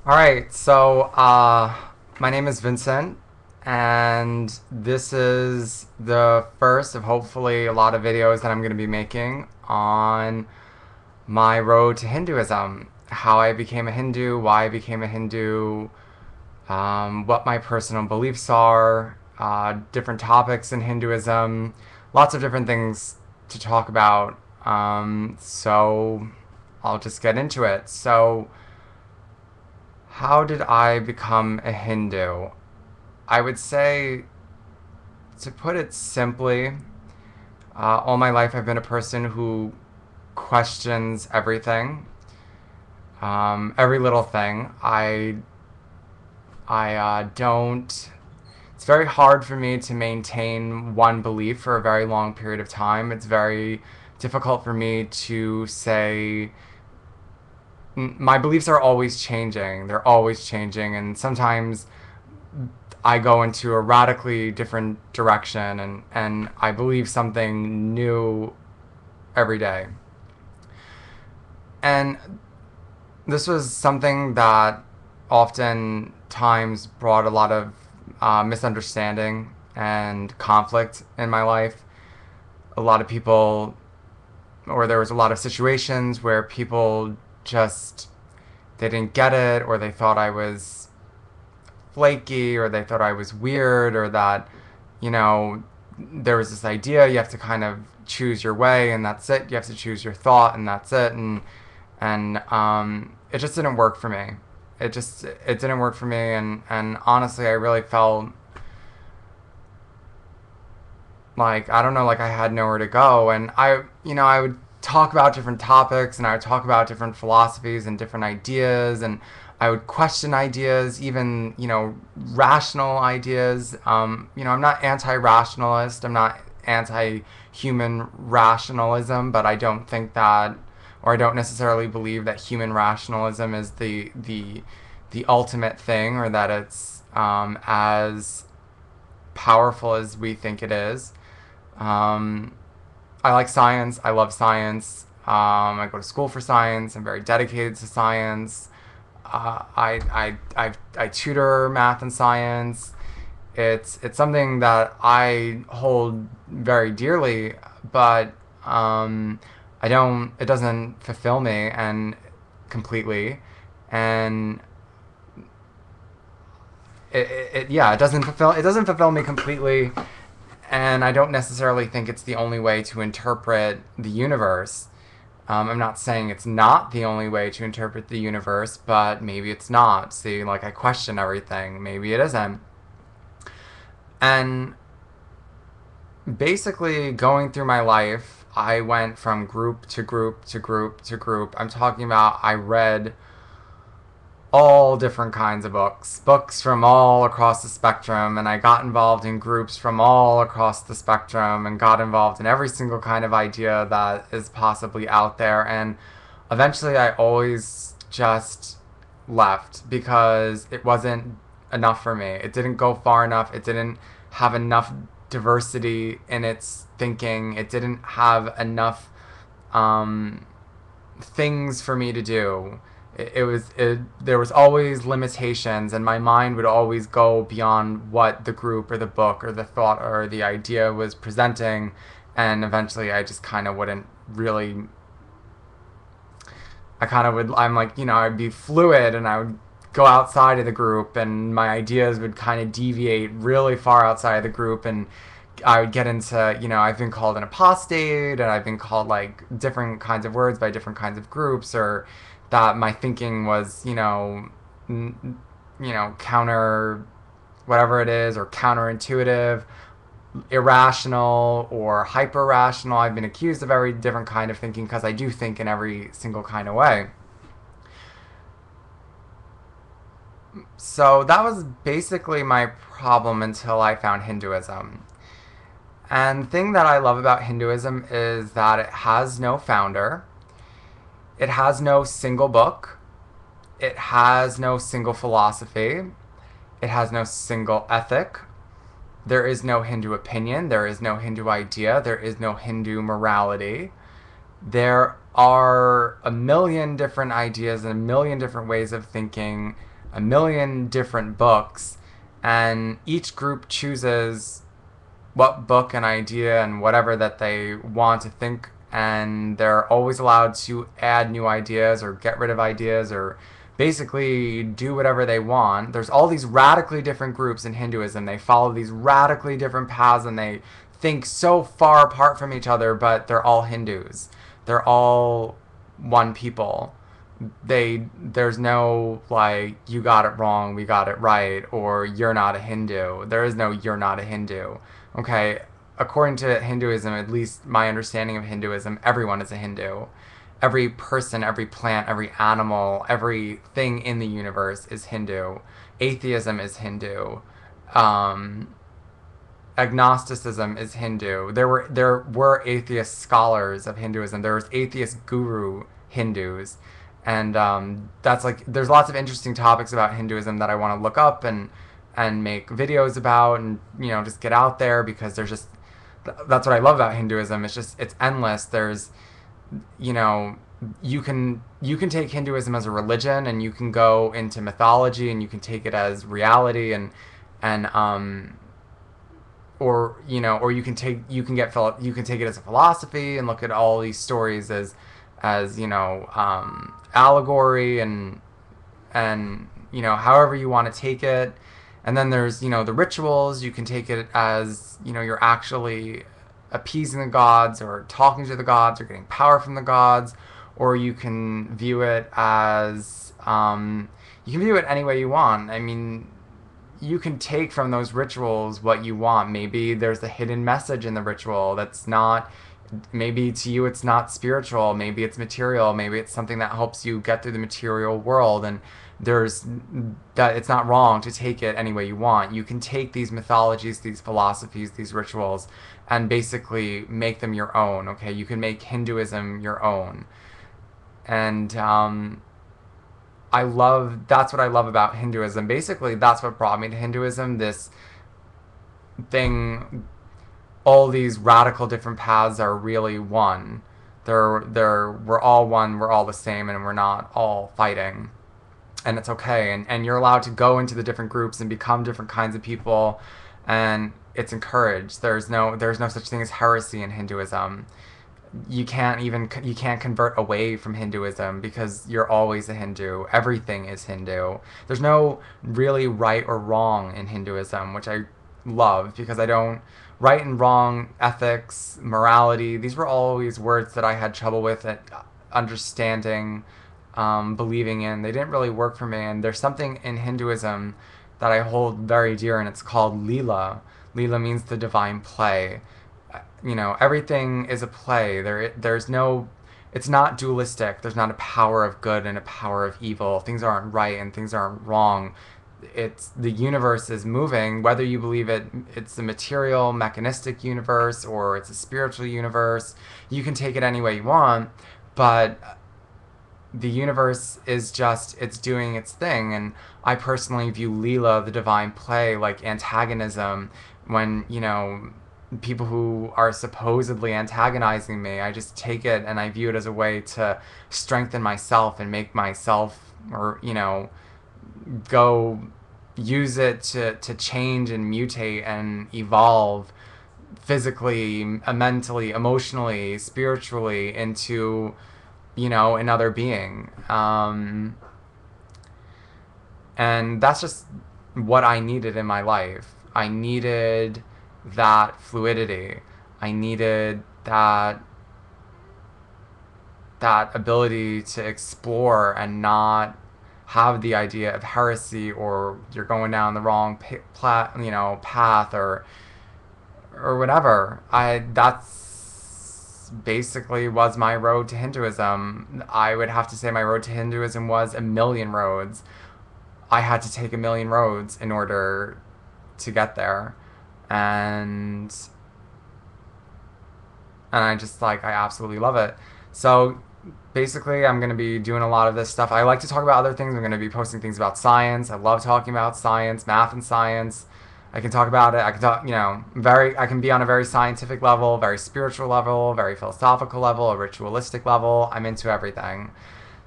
All right, so my name is Vincent, and this is the first of hopefully a lot of videos that I'm going to be making on my road to Hinduism, how I became a Hindu, why I became a Hindu, what my personal beliefs are, different topics in Hinduism, lots of different things to talk about. So I'll just get into it. So, how did I become a Hindu? I would say, to put it simply, all my life I've been a person who questions everything, every little thing. I don't. It's very hard for me to maintain one belief for a very long period of time. It's very difficult for me to say my beliefs are always changing. They're always changing, and sometimes I go into a radically different direction, and I believe something new every day. And this was something that oftentimes brought a lot of misunderstanding and conflict in my life. A lot of people, or there was a lot of situations where people just they didn't get it, or they thought I was flaky, or they thought I was weird, or that, you know, there was this idea you have to kind of choose your way and that's it. You have to choose your thought and that's it. And it just didn't work for me. It didn't work for me, and honestly, I really felt like, I don't know, like I had nowhere to go. And I would talk about different topics, and I would talk about different philosophies and different ideas, and I would question ideas, even, rational ideas. I'm not anti-rationalist. I'm not anti-human rationalism, but I don't think that, or I don't necessarily believe that human rationalism is the ultimate thing, or that it's as powerful as we think it is. Um, I like science. I love science. I go to school for science. I'm very dedicated to science. I tutor math and science. It's something that I hold very dearly, but I don't. It doesn't fulfill me and completely, and it doesn't fulfill me completely, and I don't necessarily think it's the only way to interpret the universe. I'm not saying it's not the only way to interpret the universe, but maybe it's not. See, like, I question everything. Maybe it isn't. And basically, going through my life, I went from group to group to group to group. I'm talking about, I read all different kinds of books from all across the spectrum, and I got involved in groups from all across the spectrum and got involved in every single kind of idea that is possibly out there. And eventually I always just left because it wasn't enough for me. It didn't go far enough. It didn't have enough diversity in its thinking. It didn't have enough um, things for me to do. There was always limitations, and my mind would always go beyond what the group or the book or the thought or the idea was presenting, and eventually I just kind of wouldn't really. I kind of would. I'm like, I'd be fluid, and I would go outside of the group, and my ideas would kind of deviate really far outside of the group, and I would get into, I've been called an apostate, and I've been called like different kinds of words by different kinds of groups, or that my thinking was, counter, whatever it is, or counterintuitive, irrational, or hyper rational. I've been accused of every different kind of thinking because I do think in every single kind of way. So that was basically my problem until I found Hinduism. And the thing that I love about Hinduism is that it has no founder. It has no single book. It has no single philosophy. It has no single ethic. There is no Hindu opinion. There is no Hindu idea. There is no Hindu morality. There are a million different ideas and a million different ways of thinking a million different books, and each group chooses what book and idea and whatever that they want to think, and they're always allowed to add new ideas or get rid of ideas or basically do whatever they want. There's all these radically different groups in Hinduism. They follow these radically different paths, and they think so far apart from each other, but they're all Hindus. They're all one people. There's no like, you got it wrong, we got it right, or you're not a Hindu. There is no you're not a Hindu. Okay, according to Hinduism, at least my understanding of Hinduism, everyone is a Hindu. Every person, every plant, every animal, everything in the universe is Hindu. Atheism is Hindu. Um, Agnosticism is Hindu. There were atheist scholars of Hinduism. There was atheist guru Hindus, and that's like, there's lots of interesting topics about Hinduism that I want to look up and make videos about, and just get out there, because there's just, that's what I love about Hinduism. It's endless. There's, you know, you can take Hinduism as a religion, and you can go into mythology, and you can take it as reality, and or you can take it as a philosophy and look at all these stories as allegory, and however you want to take it. And then there's the rituals. You can take it as you're actually appeasing the gods, or talking to the gods, or getting power from the gods. Or you can view it as any way you want. I mean, you can take from those rituals what you want. Maybe there's a hidden message in the ritual that's not, maybe to you it's not spiritual, maybe it's material, maybe it's something that helps you get through the material world, and there's that it's not wrong to take it any way you want. You can take these mythologies, these philosophies, these rituals, and basically make them your own. Okay, you can make Hinduism your own. And that's what I love about Hinduism. Basically, that's what brought me to Hinduism. This thing, all these radical different paths are really one. We're all one, we're all the same, and we're not all fighting. And it's okay. And you're allowed to go into the different groups and become different kinds of people, and it's encouraged. There's no such thing as heresy in Hinduism. You can't convert away from Hinduism, because you're always a Hindu. Everything is Hindu. There's no really right or wrong in Hinduism, which I love, because I don't, right and wrong, ethics, morality, these were always words that I had trouble with at understanding, believing in. They didn't really work for me. And there's something in Hinduism that I hold very dear, and it's called Leela. Leela means the divine play. Everything is a play. There's no, it's not dualistic. There's not a power of good and a power of evil. Things aren't right and things aren't wrong. It's, the universe is moving, whether you believe it's a material, mechanistic universe, or it's a spiritual universe. You can take it any way you want, but the universe is just, it's doing its thing. And I personally view Leela, the divine play, like antagonism. When people who are supposedly antagonizing me, I just take it and I view it as a way to strengthen myself and make myself, or go use it to change and mutate and evolve physically, mentally, emotionally, spiritually into another being. And that's just what I needed in my life. I needed that fluidity. I needed that ability to explore and not have the idea of heresy, or you're going down the wrong path, or whatever. That's basically was my road to Hinduism. I would have to say my road to Hinduism was a million roads. I had to take a million roads in order to get there. And I just, I absolutely love it. So basically, I'm going to be doing a lot of this stuff. I like to talk about other things. I'm going to be posting things about science. I love talking about science, math and science. I can talk about it. I can talk, I can be on a very scientific level, very spiritual level, very philosophical level, a ritualistic level. I'm into everything.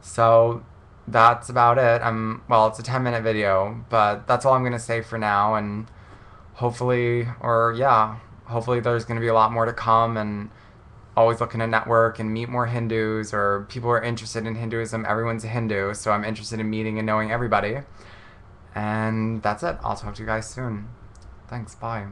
So that's about it. Well, it's a 10-minute video, but that's all I'm going to say for now. And hopefully, or yeah, hopefully there's going to be a lot more to come. And always looking to network and meet more Hindus or people who are interested in Hinduism. Everyone's a Hindu, so I'm interested in meeting and knowing everybody. And that's it. I'll talk to you guys soon. Thanks. Bye.